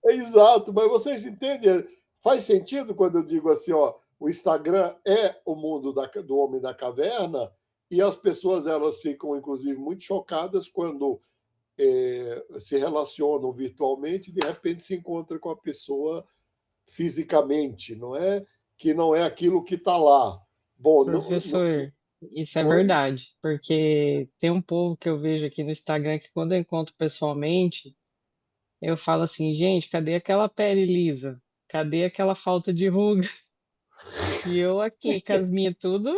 Exato, mas vocês entendem? Faz sentido quando eu digo assim, ó, o Instagram é o mundo do homem da caverna, e as pessoas, elas ficam, inclusive, muito chocadas quando se relacionam virtualmente e, de repente, se encontram com a pessoa fisicamente, não é? Que não é aquilo que está lá. Bom, Professor, isso é Oi? verdade, porque tem um povo que eu vejo aqui no Instagram que quando eu encontro pessoalmente, eu falo assim, gente, cadê aquela pele lisa? Cadê aquela falta de ruga? E eu aqui, com as minhas tudo,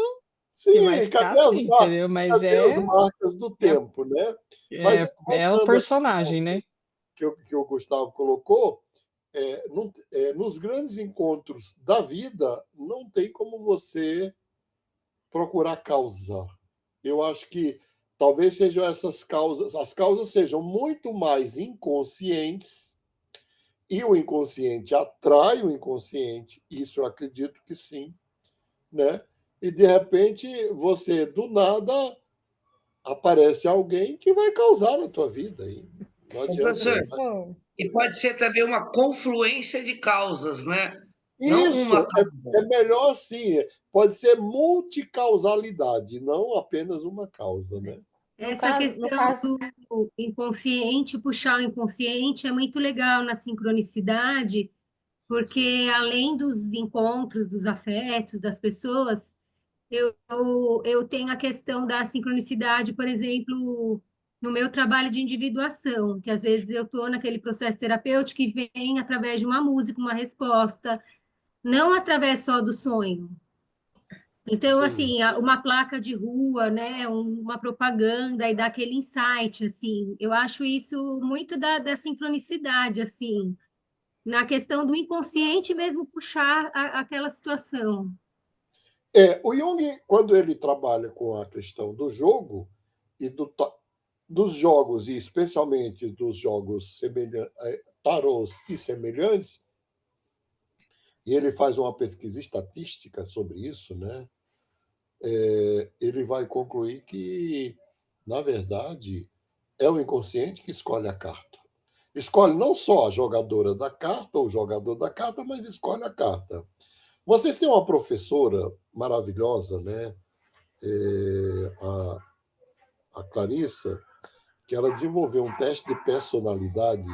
que vai Sim, ficar assim, entendeu? Mas cadê as marcas do tempo, né? Mas é o voltando personagem, né? que o Gustavo colocou, nos grandes encontros da vida, não tem como você procurar causa. Eu acho que talvez sejam essas causas, as causas sejam muito mais inconscientes, e o inconsciente atrai o inconsciente, isso eu acredito que sim, né? E, de repente, você, do nada, aparece alguém que vai causar na tua vida. E não adianta. Professor, e pode ser também uma confluência de causas, né? Não Isso, uma causa. é melhor assim. Pode ser multicausalidade, não apenas uma causa, né? Essa questão do inconsciente, puxar o inconsciente, é muito legal na sincronicidade, porque além dos encontros, dos afetos, das pessoas, eu tenho a questão da sincronicidade, por exemplo, no meu trabalho de individuação, que às vezes eu estou naquele processo terapêutico e vem através de uma música, uma resposta, não através só do sonho. Então, Sim. assim, uma placa de rua, né, uma propaganda e dá aquele insight, assim, eu acho isso muito da sincronicidade, assim, na questão do inconsciente mesmo puxar aquela situação. O Jung, quando ele trabalha com a questão do jogo e dos jogos, e especialmente dos jogos tarôs e semelhantes, e ele faz uma pesquisa estatística sobre isso, né? Ele vai concluir que, na verdade, é o inconsciente que escolhe a carta. Escolhe não só a jogadora da carta ou o jogador da carta, mas escolhe a carta. Vocês têm uma professora maravilhosa, né? A Clarissa, que ela desenvolveu um teste de personalidade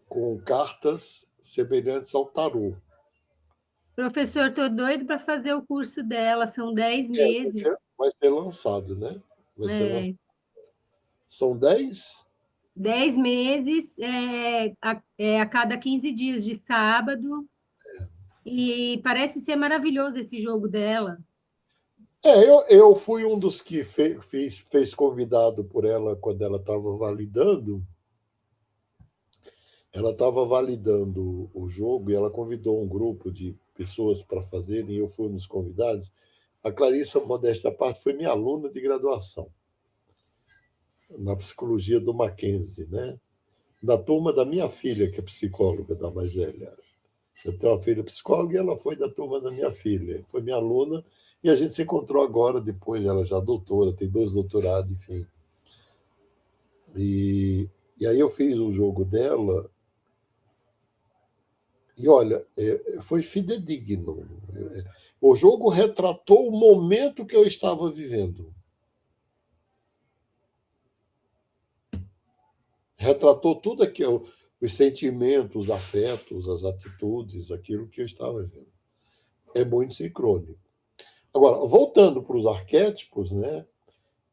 com cartas semelhantes ao tarô. Professor, estou doido para fazer o curso dela, são 10 Vai meses. ser lançado, né? Vai ser lançado. É, São 10? 10 meses, a cada 15 dias de sábado, e parece ser maravilhoso esse jogo dela. Eu fui um dos que fez convidado por ela quando ela estava validando. Ela estava validando o jogo e ela convidou um grupo de pessoas para fazerem, e eu fui um dos convidados. A Clarissa, modesta à parte, foi minha aluna de graduação na psicologia do Mackenzie, né? Da turma da minha filha, que é psicóloga, da mais velha. Eu tenho uma filha psicóloga e ela foi da turma da minha filha. Foi minha aluna e a gente se encontrou agora, depois, ela já doutora, tem 2 doutorados, enfim. E, e aí eu fiz o jogo dela e, olha, foi fidedigno. O jogo retratou o momento que eu estava vivendo. Retratou tudo aquilo, os sentimentos, os afetos, as atitudes, aquilo que eu estava vivendo. É muito sincrônico. Agora, voltando para os arquétipos, né?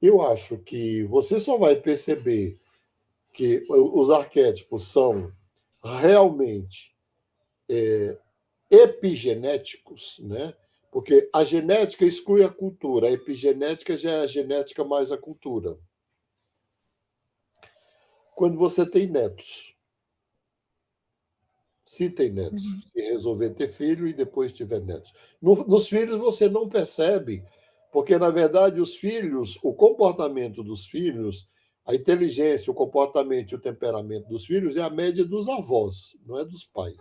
Eu acho que você só vai perceber que os arquétipos são realmente epigenéticos, né? Porque a genética exclui a cultura, a epigenética já é a genética mais a cultura. Quando você tem netos, se tem netos, se resolver ter filho e depois tiver netos. Nos filhos você não percebe, porque, na verdade, os filhos, o comportamento dos filhos, a inteligência, o comportamento e o temperamento dos filhos é a média dos avós, não é dos pais.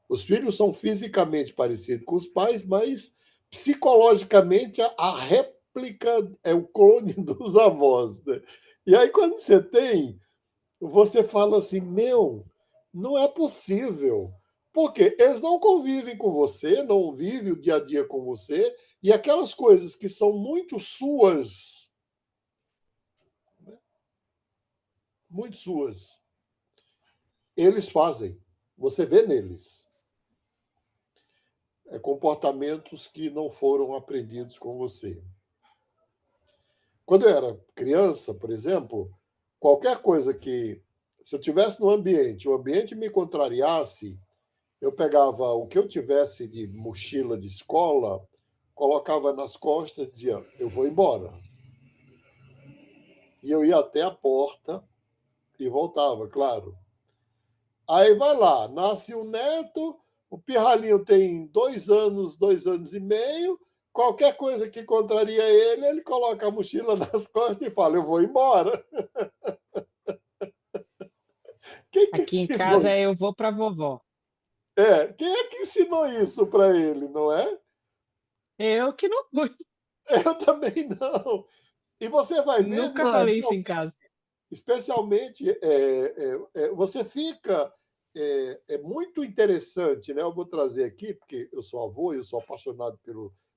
Os filhos são fisicamente parecidos com os pais, mas psicologicamente a réplica é o clone dos avós. Né? E aí, quando você fala assim, meu, não é possível. Porque eles não convivem com você, não vivem o dia a dia com você, e aquelas coisas que são muito suas, eles fazem. Você vê neles. Comportamentos que não foram aprendidos com você. Quando eu era criança, por exemplo, qualquer coisa que, se eu tivesse no ambiente, o ambiente me contrariasse, eu pegava o que eu tivesse de mochila de escola, colocava nas costas e dizia, eu vou embora. E eu ia até a porta e voltava, claro. Aí vai lá, nasce um neto, o pirralhinho tem 2 anos, 2 anos e meio, qualquer coisa que contraria ele, ele coloca a mochila nas costas e fala, eu vou embora. Quem que Aqui em ensinou casa isso? eu vou para vovó. Quem é que ensinou isso para ele, não é? Eu que não fui. Eu também não. E você vai vendo, Nunca falei isso em casa. especialmente, você fica. É muito interessante, né? Eu vou trazer aqui, porque eu sou avô, eu sou apaixonado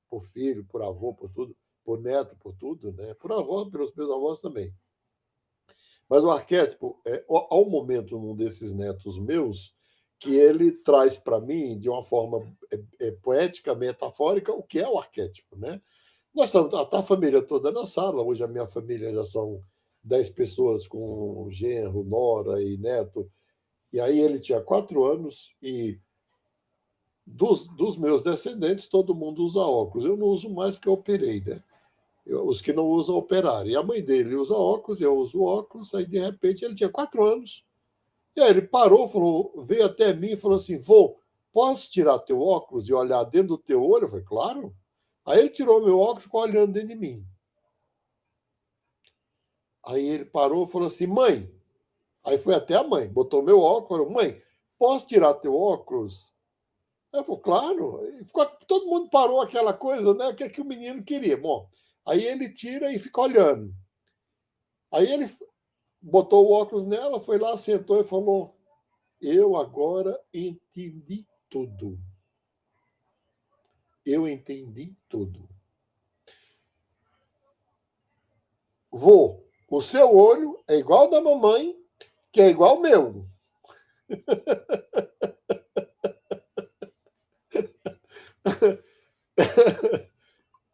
por filho, por avô, por tudo, por neto, por tudo, né? Por avó, pelos meus avós também. Mas o arquétipo, há um momento num desses netos meus que ele traz para mim, de uma forma poética, metafórica, o que é o arquétipo, né? Nós estamos, tá a família toda na sala, hoje a minha família já são 10 pessoas com genro, nora e neto, e aí ele tinha 4 anos e dos meus descendentes todo mundo usa óculos. Eu não uso mais porque eu operei, né? Os que não usam operaram. E a mãe dele usa óculos, eu uso óculos, aí de repente ele tinha 4 anos, e aí ele parou, falou, veio até mim e falou assim, vô, posso tirar teu óculos e olhar dentro do teu olho? Eu falei, claro. Aí ele tirou meu óculos e ficou olhando dentro de mim. Aí ele parou e falou assim, mãe. Aí foi até a mãe, botou meu óculos, falou, mãe, posso tirar teu óculos? Aí eu falei, claro. Todo mundo parou aquela coisa, né? O que, é que o menino queria? Bom, aí ele tira e fica olhando. Aí ele botou o óculos nela, foi lá, sentou e falou, eu agora entendi tudo. Eu entendi tudo. Vô, o seu olho é igual ao da mamãe, que é igual ao meu.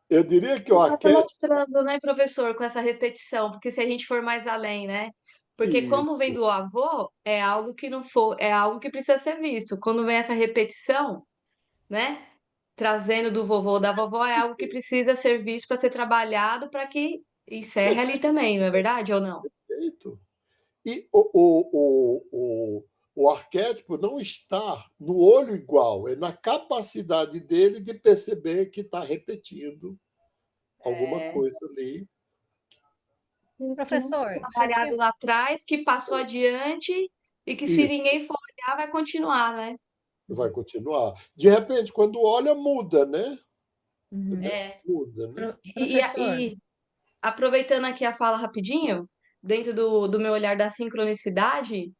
Eu diria que o Está arquétipo. demonstrando, né, professor, com essa repetição, porque se a gente for mais além, né? Porque E, como vem do avô, é algo que não for, é algo que precisa ser visto. Quando vem essa repetição, né, trazendo do vovô ou da vovó, é algo que precisa ser visto para ser trabalhado para que encerre ali também, não é verdade ou não? perfeito. E o arquétipo não está no olho igual, é na capacidade dele de perceber que está repetindo alguma É, coisa ali. que não foi Professor, o senhor trabalhado tinha... lá atrás, que passou adiante e que se Isso, ninguém for olhar, vai continuar, né? vai continuar. De repente, quando olha, muda, né? Uhum. É. Muda, né? Professor, E aproveitando aqui a fala rapidinho, dentro do meu olhar da sincronicidade,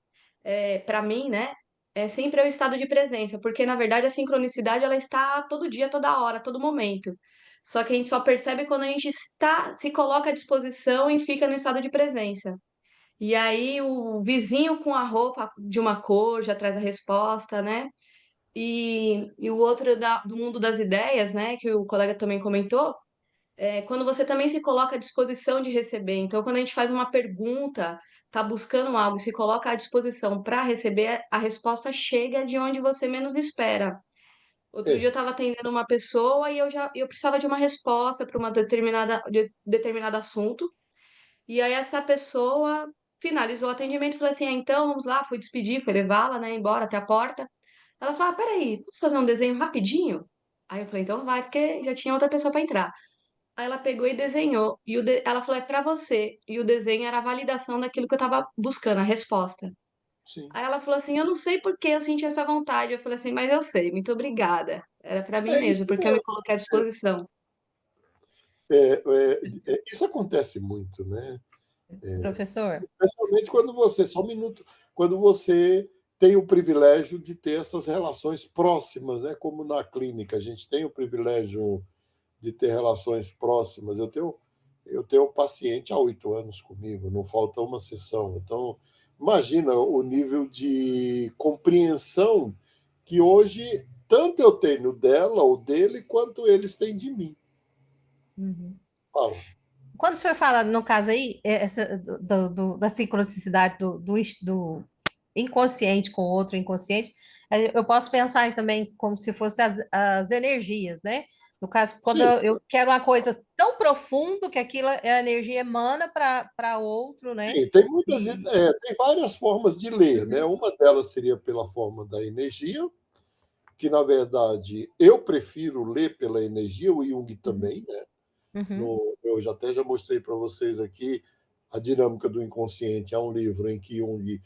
para mim, né, é sempre o estado de presença, porque na verdade a sincronicidade ela está todo dia, toda hora, todo momento. Só que a gente só percebe quando a gente está, se coloca à disposição e fica no estado de presença. E aí o vizinho com a roupa de uma cor já traz a resposta, né? E o outro do mundo das ideias, né, que o colega também comentou, quando você também se coloca à disposição de receber. Então, quando a gente faz uma pergunta, está buscando algo e se coloca à disposição para receber, a resposta chega de onde você menos espera. Outro dia eu É, estava atendendo uma pessoa e eu precisava de uma resposta para uma determinado assunto. E aí essa pessoa finalizou o atendimento e falou assim: então vamos lá, fui despedir, fui levá-la, né, embora até a porta. Ela falou: peraí, posso fazer um desenho rapidinho? Aí eu falei: então vai, porque já tinha outra pessoa para entrar. Aí ela pegou e desenhou. Ela falou, é pra você. E o desenho era a validação daquilo que eu tava buscando, a resposta. sim. Aí ela falou assim, eu não sei por que eu senti essa vontade. Eu falei assim, mas eu sei, muito obrigada. Era pra mim É mesmo, isso porque eu me mesmo. coloquei à disposição. Isso acontece muito, né? professor, Especialmente quando você, só um minuto, quando você tem o privilégio de ter essas relações próximas, né? Como na clínica, a gente tem o privilégio de ter relações próximas. Eu tenho um paciente há 8 anos comigo, não falta uma sessão. Então, imagina o nível de compreensão que hoje tanto eu tenho dela ou dele, quanto eles têm de mim. uhum. Fala. Quando o senhor fala, no caso aí, essa, da sincronicidade do inconsciente com o outro inconsciente, eu posso pensar também como se fossem as energias, né? No caso, quando Sim, eu quero uma coisa tão profunda que aquilo, a energia emana para outro, né? sim, tem muitas, E, tem várias formas de ler, né? uhum, Uma delas seria pela forma da energia, que na verdade eu prefiro ler pela energia, o Jung uhum, também, né? uhum, Eu já mostrei para vocês aqui a dinâmica do inconsciente. É um livro em que Jung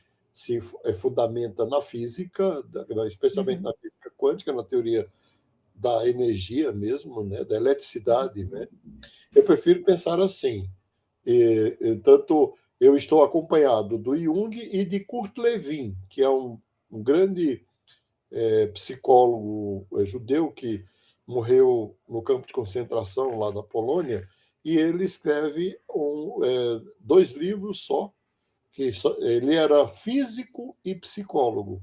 fundamenta na física, especialmente uhum, na física quântica, na teoria da energia mesmo, né? Da eletricidade, né? Eu prefiro pensar assim. Tanto eu estou acompanhado do Jung e de Kurt Lewin, que é um grande psicólogo judeu que morreu no campo de concentração lá da Polônia, e ele escreve 2 livros só, ele era físico e psicólogo.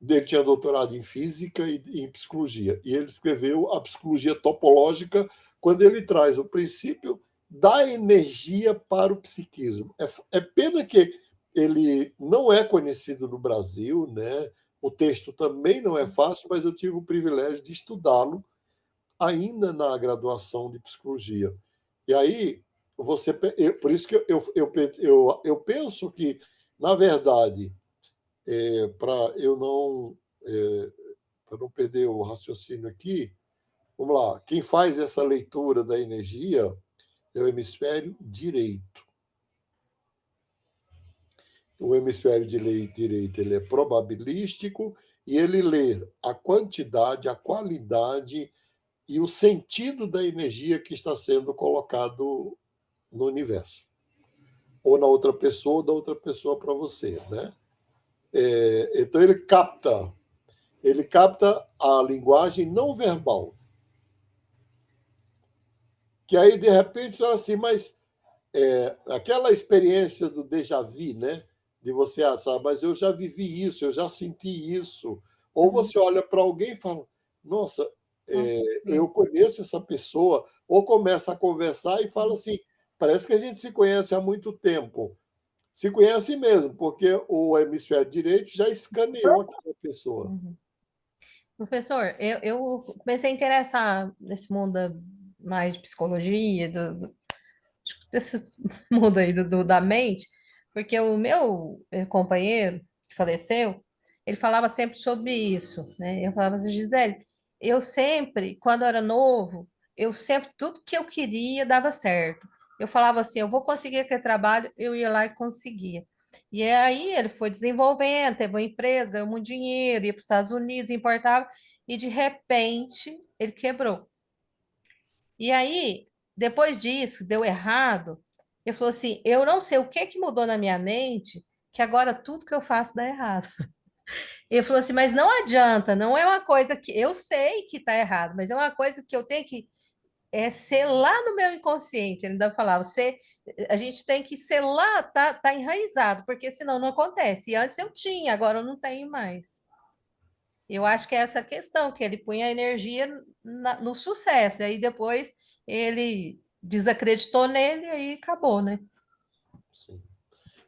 Ele tinha doutorado em física e em psicologia. E ele escreveu a psicologia topológica, quando ele traz o princípio da energia para o psiquismo. É pena que ele não é conhecido no Brasil, né? O texto também não é fácil, mas eu tive o privilégio de estudá-lo ainda na graduação de psicologia. E aí, por isso que eu penso que, na verdade, para eu não, para não perder o raciocínio aqui, vamos lá, quem faz essa leitura da energia é o hemisfério direito. O hemisfério direito ele é probabilístico e ele lê a quantidade, a qualidade e o sentido da energia que está sendo colocado no universo. Ou na outra pessoa, ou da outra pessoa para você, né? Então ele capta a linguagem não verbal. Que aí, de repente, fala assim, mas aquela experiência do déjà vu, né? De você, sabe, mas eu já vivi isso, eu já senti isso. Ou você olha para alguém e fala, nossa, eu conheço essa pessoa, ou começa a conversar e fala assim, parece que a gente se conhece há muito tempo. Se conhece mesmo, porque o hemisfério direito já escaneou aquela pessoa. Professor, eu comecei a interessar nesse mundo mais de psicologia, desse mundo aí da mente, porque o meu companheiro que faleceu, ele falava sempre sobre isso, né? Eu falava assim, Gisele, eu sempre, quando eu era novo, eu sempre, tudo que eu queria dava certo. Eu falava assim, eu vou conseguir aquele trabalho, eu ia lá e conseguia. E aí ele foi desenvolvendo, teve uma empresa, ganhou muito dinheiro, ia para os Estados Unidos, importava, e de repente ele quebrou. E aí, depois disso, deu errado. Ele falou assim: eu não sei o que que mudou na minha mente, que agora tudo que eu faço dá errado. Ele falou assim: mas não adianta, não é uma coisa que eu sei que está errado, mas é uma coisa que eu tenho que ser lá no meu inconsciente. Ele ainda falava: a gente tem que ser lá, tá enraizado, porque senão não acontece. E antes eu tinha, agora eu não tenho mais. Eu acho que é essa questão, que ele punha a energia no sucesso, e aí depois ele desacreditou nele e aí acabou, né? Sim.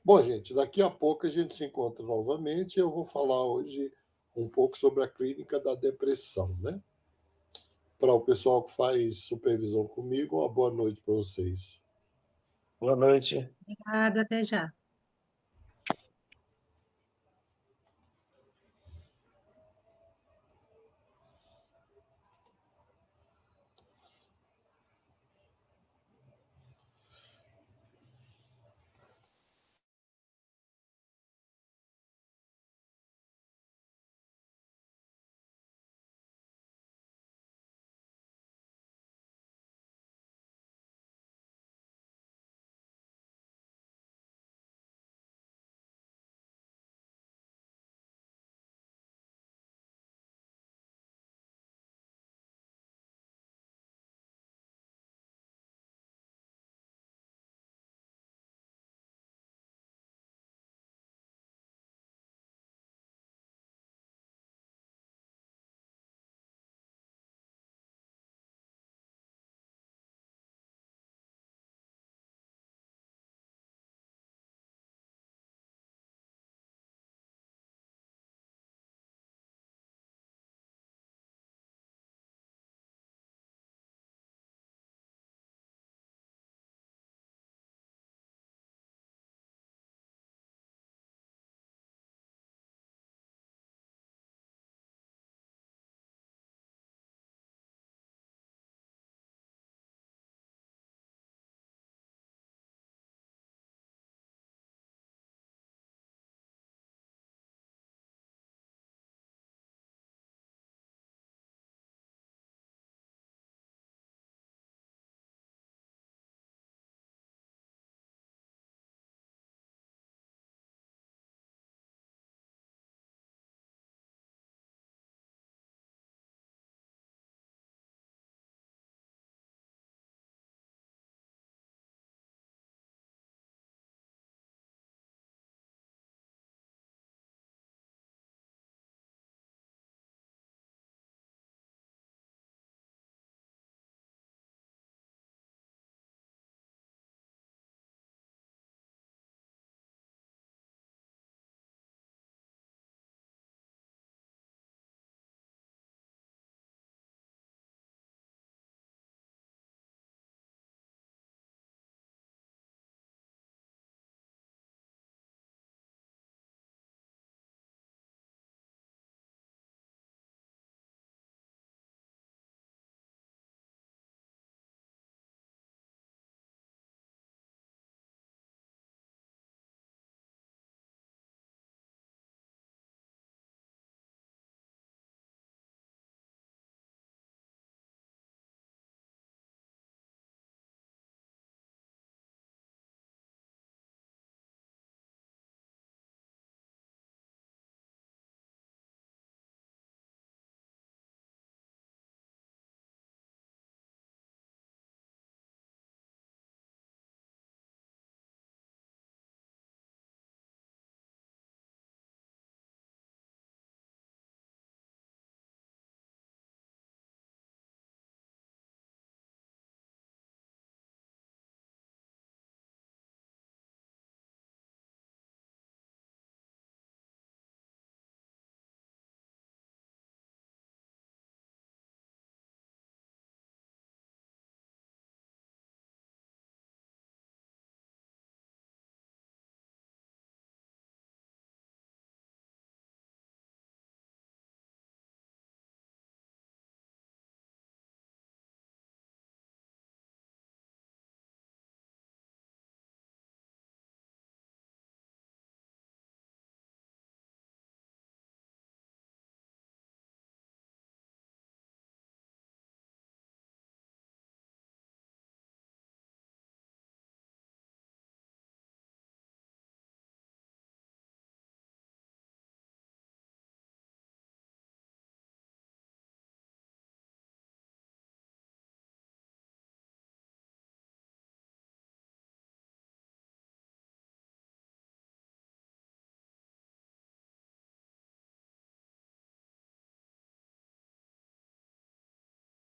Bom, gente, daqui a pouco a gente se encontra novamente. Eu vou falar hoje um pouco sobre a clínica da depressão, né? Para o pessoal que faz supervisão comigo, uma boa noite para vocês. Boa noite. Obrigada, até já.